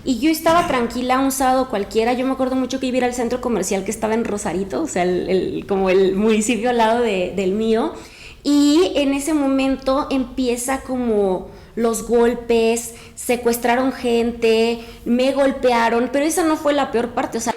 Y yo estaba tranquila un sábado cualquiera. Yo me acuerdo mucho que iba a ir al centro comercial que estaba en Rosarito, o sea, como el municipio al lado del mío. Y en ese momento empieza como los golpes, secuestraron gente, me golpearon, pero esa no fue la peor parte, o sea,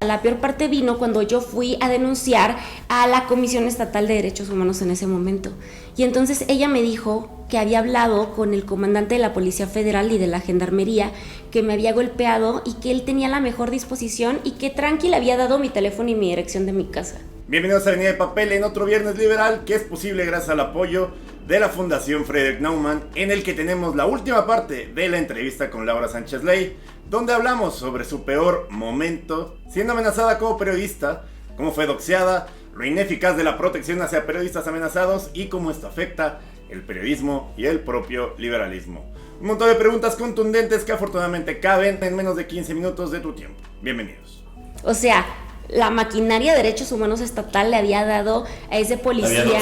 la peor parte vino cuando yo fui a denunciar a la Comisión Estatal de Derechos Humanos en ese momento. Y entonces ella me dijo que había hablado con el comandante de la Policía Federal y de la Gendarmería, que me había golpeado y que él tenía la mejor disposición y que tranqui le había dado mi teléfono y mi dirección de mi casa. Bienvenidos a Avenida de Papel en otro Viernes Liberal, que es posible gracias al apoyo de la Fundación Frederick Naumann, en el que tenemos la última parte de la entrevista con Laura Sánchez Ley, donde hablamos sobre su peor momento, siendo amenazada como periodista, cómo fue doxeada, lo ineficaz de la protección hacia periodistas amenazados y cómo esto afecta el periodismo y el propio liberalismo. Un montón de preguntas contundentes que afortunadamente caben en menos de 15 minutos de tu tiempo. Bienvenidos. O sea, la maquinaria de derechos humanos estatal le había dado a ese policía.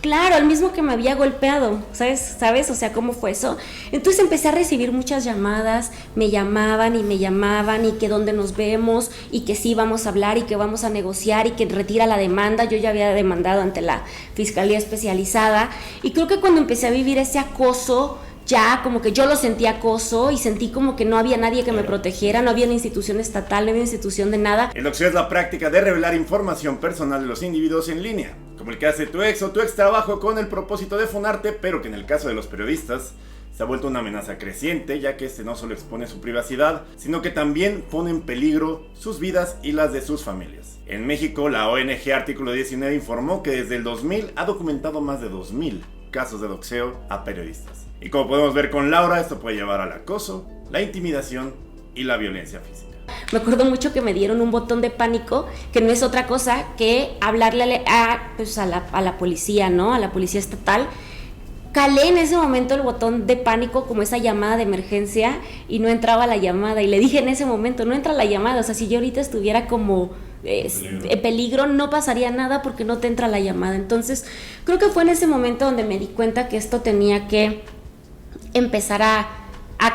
Claro, el mismo que me había golpeado, ¿sabes? O sea, ¿cómo fue eso? Entonces empecé a recibir muchas llamadas, me llamaban y que dónde nos vemos y que sí vamos a hablar y que vamos a negociar y que retira la demanda. Yo ya había demandado ante la Fiscalía Especializada y creo que cuando empecé a vivir ese acoso, ya como que yo lo sentí acoso y sentí como que no había nadie que me protegiera, no había una institución estatal, no había una institución de nada. El doxeo es la práctica de revelar información personal de los individuos en línea, como el que hace tu ex o tu ex trabajo con el propósito de funarte, pero que en el caso de los periodistas se ha vuelto una amenaza creciente, ya que este no solo expone su privacidad, sino que también pone en peligro sus vidas y las de sus familias. En México, la ONG Artículo 19 informó que desde el 2000 ha documentado más de 2000 casos de doxeo a periodistas. Y como podemos ver con Laura, esto puede llevar al acoso, la intimidación y la violencia física. Me acuerdo mucho que me dieron un botón de pánico, que no es otra cosa que hablarle a la policía, ¿no? A la policía estatal. Calé en ese momento el botón de pánico como esa llamada de emergencia y no entraba la llamada. Y le dije en ese momento, no entra la llamada. O sea, si yo ahorita estuviera como en peligro, no pasaría nada porque no te entra la llamada. Entonces, creo que fue en ese momento donde me di cuenta que esto tenía que empezar a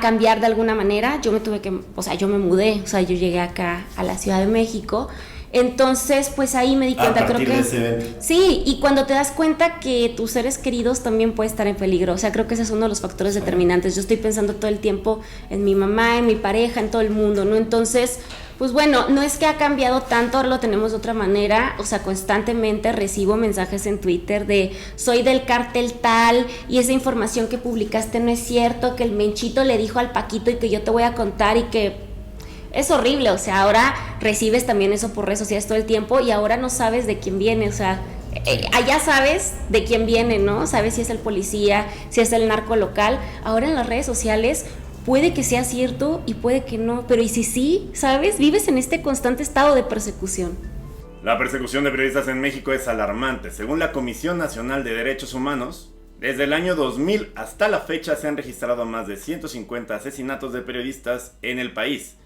cambiar de alguna manera. Yo me mudé, o sea, yo llegué acá a la Ciudad de México. Entonces, pues ahí me di cuenta, a partir de ese evento. Sí, y cuando te das cuenta que tus seres queridos también pueden estar en peligro, o sea, creo que ese es uno de los factores determinantes. Yo estoy pensando todo el tiempo en mi mamá, en mi pareja, en todo el mundo, ¿no? Entonces, pues bueno, no es que ha cambiado tanto, ahora lo tenemos de otra manera, o sea, constantemente recibo mensajes en Twitter de soy del cártel tal y esa información que publicaste no es cierto, que el Menchito le dijo al Paquito y que yo te voy a contar y que es horrible. O sea, ahora recibes también eso por redes sociales todo el tiempo y ahora no sabes de quién viene, o sea, allá sabes de quién viene, ¿no? Sabes si es el policía, si es el narco local. Ahora en las redes sociales puede que sea cierto y puede que no, pero ¿y si sí? ¿Sabes? Vives en este constante estado de persecución. La persecución de periodistas en México es alarmante. Según la Comisión Nacional de Derechos Humanos, desde el año 2000 hasta la fecha se han registrado más de 150 asesinatos de periodistas en el país.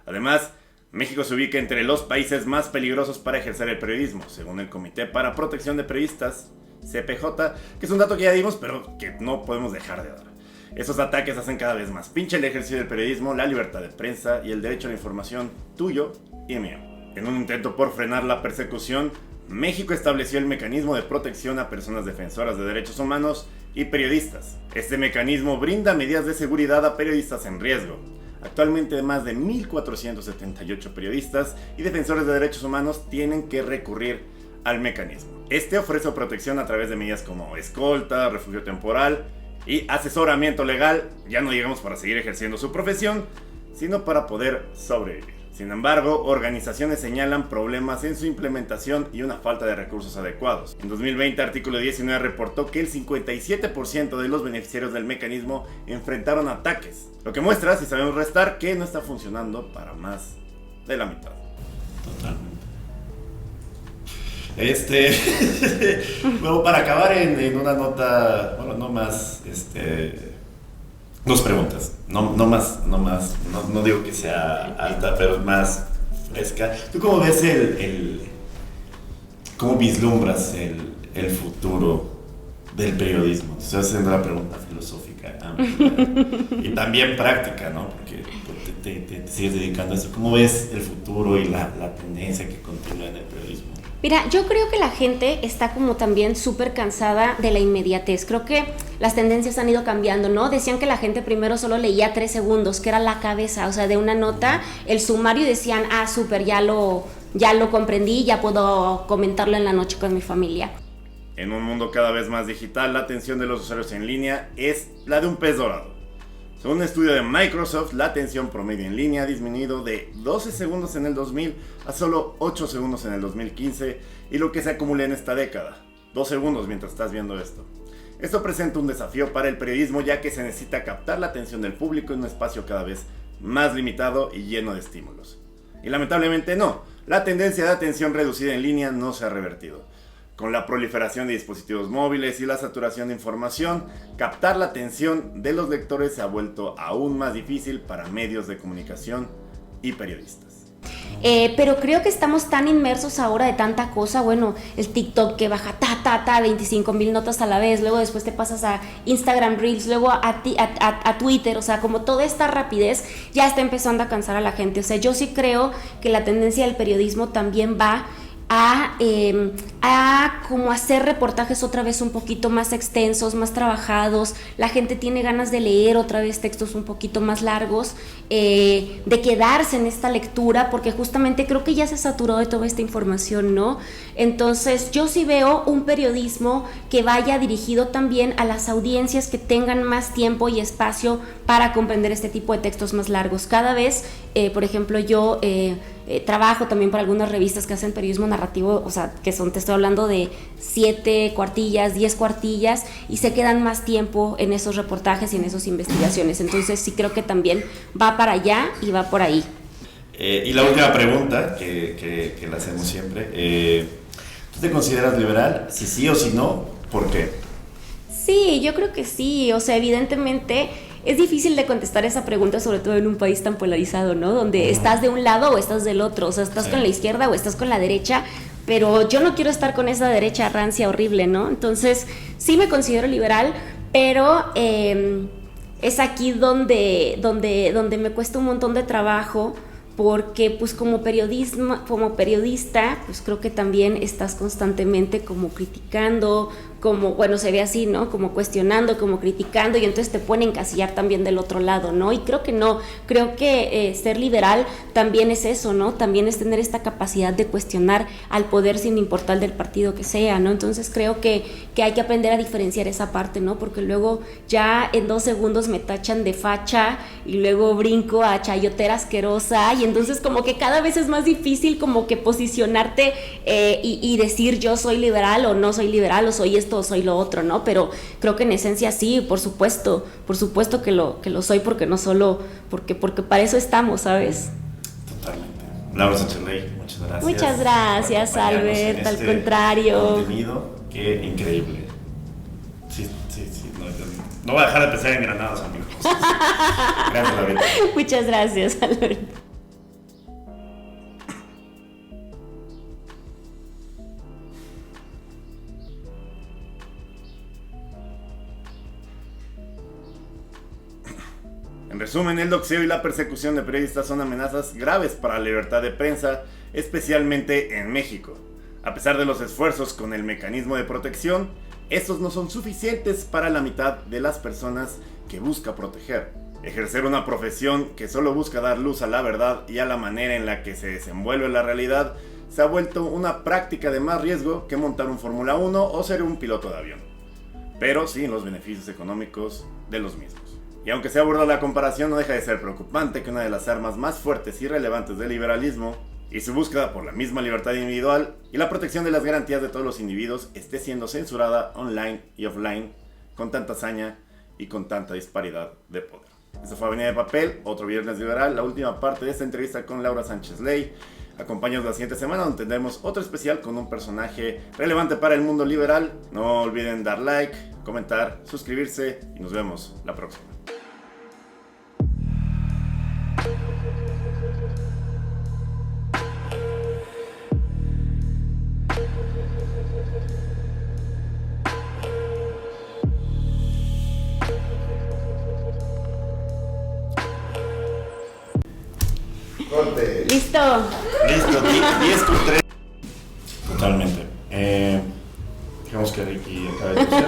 Además, México se ubica entre los países más peligrosos para ejercer el periodismo, según el Comité para Protección de Periodistas, CPJ, que es un dato que ya dimos, pero que no podemos dejar de dar. Esos ataques hacen cada vez más pinche el ejercicio del periodismo, la libertad de prensa y el derecho a la información tuyo y mío. En un intento por frenar la persecución, México estableció el mecanismo de protección a personas defensoras de derechos humanos y periodistas. Este mecanismo brinda medidas de seguridad a periodistas en riesgo. Actualmente más de 1.478 periodistas y defensores de derechos humanos tienen que recurrir al mecanismo. Este ofrece protección a través de medidas como escolta, refugio temporal y asesoramiento legal. Ya no llegamos para seguir ejerciendo su profesión, sino para poder sobrevivir. Sin embargo, organizaciones señalan problemas en su implementación y una falta de recursos adecuados. En 2020, Artículo 19 reportó que el 57% de los beneficiarios del mecanismo enfrentaron ataques, lo que muestra, si sabemos restar, que no está funcionando para más de la mitad. Totalmente. Luego, para acabar en una nota, bueno, no más Dos preguntas, no digo que sea alta, pero más fresca. ¿Tú cómo ves cómo vislumbras el futuro del periodismo? Estoy haciendo la pregunta filosófica y también práctica, ¿no? Porque te sigues dedicando a eso. ¿Cómo ves el futuro y la tendencia que continúa en el periodismo? Mira, yo creo que la gente está como también súper cansada de la inmediatez. Creo que las tendencias han ido cambiando, ¿no? Decían que la gente primero solo leía 3 segundos, que era la cabeza, o sea, de una nota, el sumario, y decían, súper, ya lo comprendí, ya puedo comentarlo en la noche con mi familia. En un mundo cada vez más digital, la atención de los usuarios en línea es la de un pez dorado. Según un estudio de Microsoft, la atención promedio en línea ha disminuido de 12 segundos en el 2000 a solo 8 segundos en el 2015, y lo que se acumula en esta década, 2 segundos mientras estás viendo esto. Esto presenta un desafío para el periodismo, ya que se necesita captar la atención del público en un espacio cada vez más limitado y lleno de estímulos. Y lamentablemente la tendencia de atención reducida en línea no se ha revertido. Con la proliferación de dispositivos móviles y la saturación de información, captar la atención de los lectores se ha vuelto aún más difícil para medios de comunicación y periodistas. Pero creo que estamos tan inmersos ahora de tanta cosa, bueno, el TikTok que baja 25,000 notas a la vez, luego después te pasas a Instagram Reels, luego a Twitter, o sea, como toda esta rapidez ya está empezando a cansar a la gente. O sea, yo sí creo que la tendencia del periodismo también va a como hacer reportajes otra vez un poquito más extensos, más trabajados. La gente tiene ganas de leer otra vez textos un poquito más largos, de quedarse en esta lectura, porque justamente creo que ya se saturó de toda esta información, ¿no? Entonces yo sí veo un periodismo que vaya dirigido también a las audiencias que tengan más tiempo y espacio para comprender este tipo de textos más largos. Cada vez, por ejemplo, yo trabajo también para algunas revistas que hacen periodismo narrativo, o sea, que son, te estoy hablando de 7 cuartillas, 10 cuartillas, y se quedan más tiempo en esos reportajes y en esas investigaciones. Entonces sí creo que también va para allá y va por ahí. Y la última pregunta que la hacemos siempre, ¿tú te consideras liberal? Si sí o si no, ¿por qué? Sí, yo creo que sí, o sea, evidentemente es difícil de contestar esa pregunta, sobre todo en un país tan polarizado, ¿no? Donde estás de un lado o estás del otro, o sea, estás con la izquierda o estás con la derecha, pero yo no quiero estar con esa derecha rancia horrible, ¿no? Entonces, sí me considero liberal, pero es aquí donde me cuesta un montón de trabajo, porque pues como periodista, pues creo que también estás constantemente como criticando, como, bueno, se ve así, ¿no? Como cuestionando, como criticando, y entonces te pone a encasillar también del otro lado, ¿no? Y creo que no, creo que ser liberal también es eso, ¿no? También es tener esta capacidad de cuestionar al poder sin importar del partido que sea, ¿no? Entonces creo que hay que aprender a diferenciar esa parte, ¿no? Porque luego ya en 2 segundos me tachan de facha y luego brinco a chayotera asquerosa, y entonces como que cada vez es más difícil como que posicionarte y decir yo soy liberal o no soy liberal, o soy esto o soy lo otro, ¿no? Pero creo que en esencia sí, por supuesto que lo soy, porque no solo, porque para eso estamos, ¿sabes? Totalmente. Laura Sánchez Ley, muchas gracias. Muchas gracias, Albert, al contrario. Contenido, qué increíble. Sí, no voy a dejar de pensar en granados, amigos. Gracias, Laura. Muchas gracias, Albert. En resumen, el doxeo y la persecución de periodistas son amenazas graves para la libertad de prensa, especialmente en México. A pesar de los esfuerzos con el mecanismo de protección, estos no son suficientes para la mitad de las personas que busca proteger. Ejercer una profesión que solo busca dar luz a la verdad y a la manera en la que se desenvuelve la realidad se ha vuelto una práctica de más riesgo que montar un Fórmula 1 o ser un piloto de avión, pero sin los beneficios económicos de los mismos. Y aunque se aborda la comparación, no deja de ser preocupante que una de las armas más fuertes y relevantes del liberalismo y su búsqueda por la misma libertad individual y la protección de las garantías de todos los individuos esté siendo censurada online y offline con tanta hazaña y con tanta disparidad de poder. Esto fue Avenida de Papel, otro viernes liberal, la última parte de esta entrevista con Laura Sánchez Ley. Acompáñanos la siguiente semana donde tendremos otro especial con un personaje relevante para el mundo liberal. No olviden dar like, comentar, suscribirse y nos vemos la próxima. Corte. Listo. Listo, 10 con 3. Totalmente. Digamos que Ricky acaba de toser.